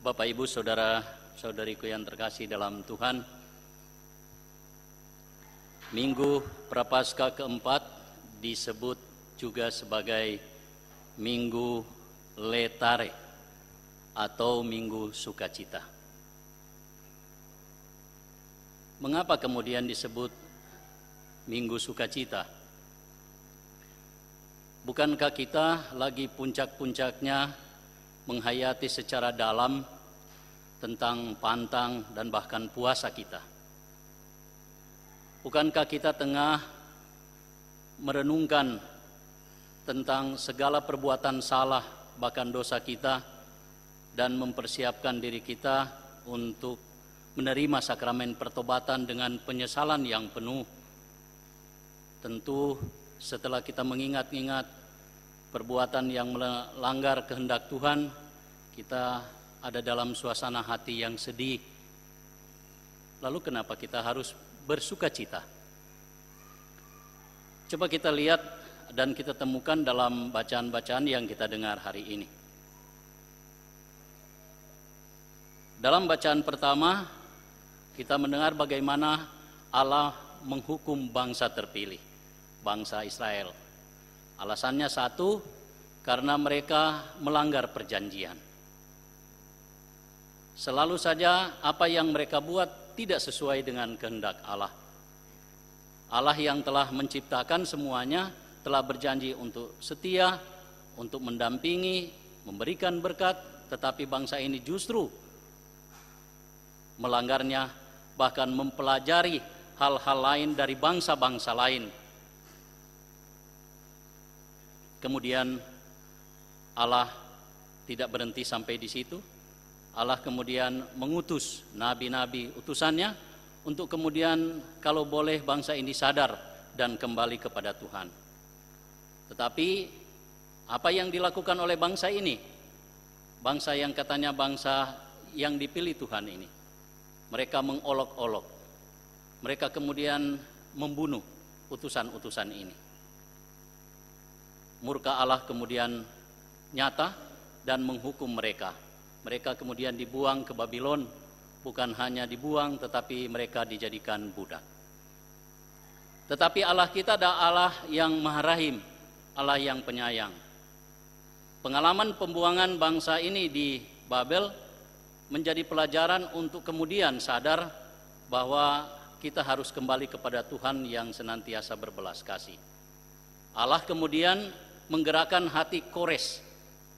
Bapak, Ibu, saudara-saudariku yang terkasih dalam Tuhan, Minggu Prapaskah keempat disebut juga sebagai Minggu Letare atau Minggu Sukacita. Mengapa kemudian disebut Minggu Sukacita? Bukankah kita lagi puncak-puncaknya menghayati secara dalam tentang pantang dan bahkan puasa kita? Bukankah kita tengah merenungkan tentang segala perbuatan salah bahkan dosa kita dan mempersiapkan diri kita untuk menerima sakramen pertobatan dengan penyesalan yang penuh? Tentu setelah kita mengingat-ingat perbuatan yang melanggar kehendak Tuhan, kita ada dalam suasana hati yang sedih. Lalu kenapa kita harus bersukacita? Coba kita lihat dan kita temukan dalam bacaan-bacaan yang kita dengar hari ini. Dalam bacaan pertama, kita mendengar bagaimana Allah menghukum bangsa terpilih, bangsa Israel. Alasannya satu, karena mereka melanggar perjanjian. Selalu saja apa yang mereka buat tidak sesuai dengan kehendak Allah. Allah yang telah menciptakan semuanya telah berjanji untuk setia, untuk mendampingi, memberikan berkat, tetapi bangsa ini justru melanggarnya, bahkan mempelajari hal-hal lain dari bangsa-bangsa lain. Kemudian Allah tidak berhenti sampai di situ. Allah kemudian mengutus nabi-nabi utusannya untuk kemudian kalau boleh bangsa ini sadar dan kembali kepada Tuhan. Tetapi apa yang dilakukan oleh bangsa ini? Bangsa yang katanya bangsa yang dipilih Tuhan ini. Mereka mengolok-olok. Mereka kemudian membunuh utusan-utusan ini. Murka Allah kemudian nyata dan menghukum mereka. Mereka kemudian dibuang ke Babylon, bukan hanya dibuang tetapi mereka dijadikan budak. Tetapi Allah kita adalah Allah yang Maha Rahim, Allah yang penyayang. Pengalaman pembuangan bangsa ini di Babel menjadi pelajaran untuk kemudian sadar bahwa kita harus kembali kepada Tuhan yang senantiasa berbelas kasih. Allah kemudian menggerakkan hati Kores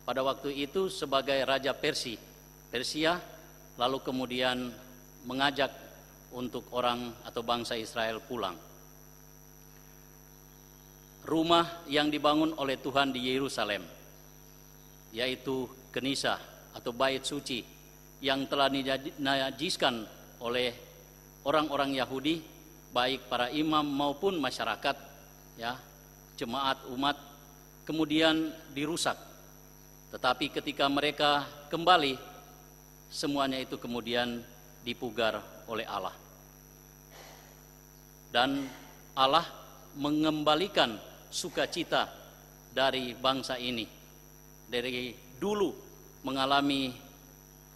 pada waktu itu sebagai Raja Persia, lalu kemudian mengajak untuk orang atau bangsa Israel pulang. Rumah yang dibangun oleh Tuhan di Yerusalem, yaitu Kenisah atau Bait Suci, yang telah dinajiskan oleh orang-orang Yahudi, baik para imam maupun masyarakat, ya, jemaat umat, kemudian dirusak. Tetapi ketika mereka kembali, semuanya itu kemudian dipugar oleh Allah. Dan Allah mengembalikan sukacita dari bangsa ini. Dari dulu mengalami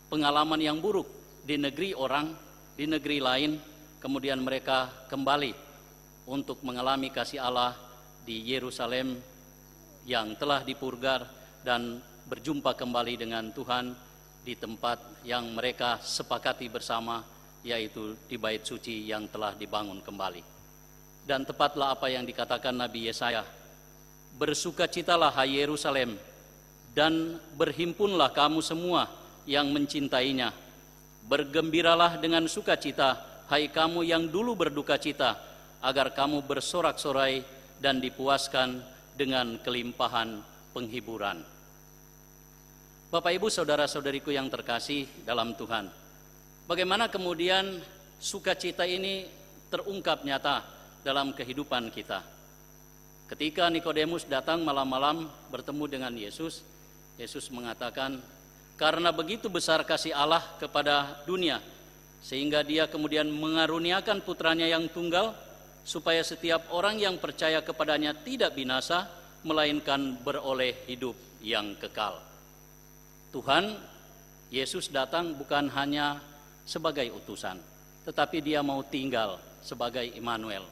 pengalaman yang buruk di negeri orang, di negeri lain, kemudian mereka kembali untuk mengalami kasih Allah di Yerusalem yang telah dipurgar dan berjumpa kembali dengan Tuhan di tempat yang mereka sepakati bersama, yaitu di Bait Suci yang telah dibangun kembali. Dan tepatlah apa yang dikatakan Nabi Yesaya, bersukacitalah hai Yerusalem, dan berhimpunlah kamu semua yang mencintainya. Bergembiralah dengan sukacita, hai kamu yang dulu berduka cita, agar kamu bersorak-sorai dan dipuaskan dengan kelimpahan penghiburan. Bapak, Ibu, saudara-saudariku yang terkasih dalam Tuhan, bagaimana kemudian sukacita ini terungkap nyata dalam kehidupan kita? Ketika Nikodemus datang malam-malam bertemu dengan Yesus, Yesus mengatakan, karena begitu besar kasih Allah kepada dunia, sehingga Dia kemudian mengaruniakan putranya yang tunggal, supaya setiap orang yang percaya kepadanya tidak binasa, melainkan beroleh hidup yang kekal. Tuhan Yesus datang bukan hanya sebagai utusan, tetapi dia mau tinggal sebagai Immanuel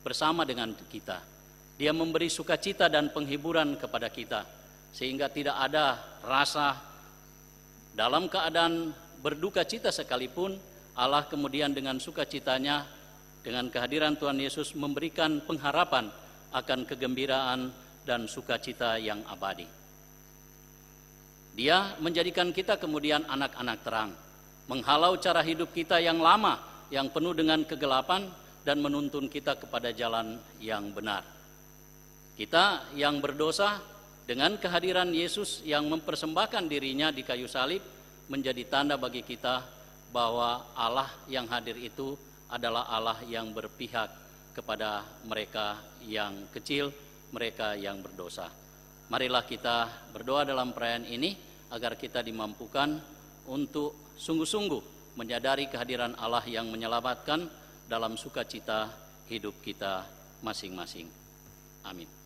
bersama dengan kita. Dia memberi sukacita dan penghiburan kepada kita, sehingga tidak ada rasa dalam keadaan berduka cita sekalipun, Allah kemudian dengan sukacitanya, dengan kehadiran Tuhan Yesus memberikan pengharapan akan kegembiraan dan sukacita yang abadi. Dia menjadikan kita kemudian anak-anak terang, menghalau cara hidup kita yang lama, yang penuh dengan kegelapan, dan menuntun kita kepada jalan yang benar. Kita yang berdosa, dengan kehadiran Yesus yang mempersembahkan dirinya di kayu salib, menjadi tanda bagi kita bahwa Allah yang hadir itu adalah Allah yang berpihak kepada mereka yang kecil, mereka yang berdosa. Marilah kita berdoa dalam perayaan ini agar kita dimampukan untuk sungguh-sungguh menyadari kehadiran Allah yang menyelamatkan dalam sukacita hidup kita masing-masing. Amin.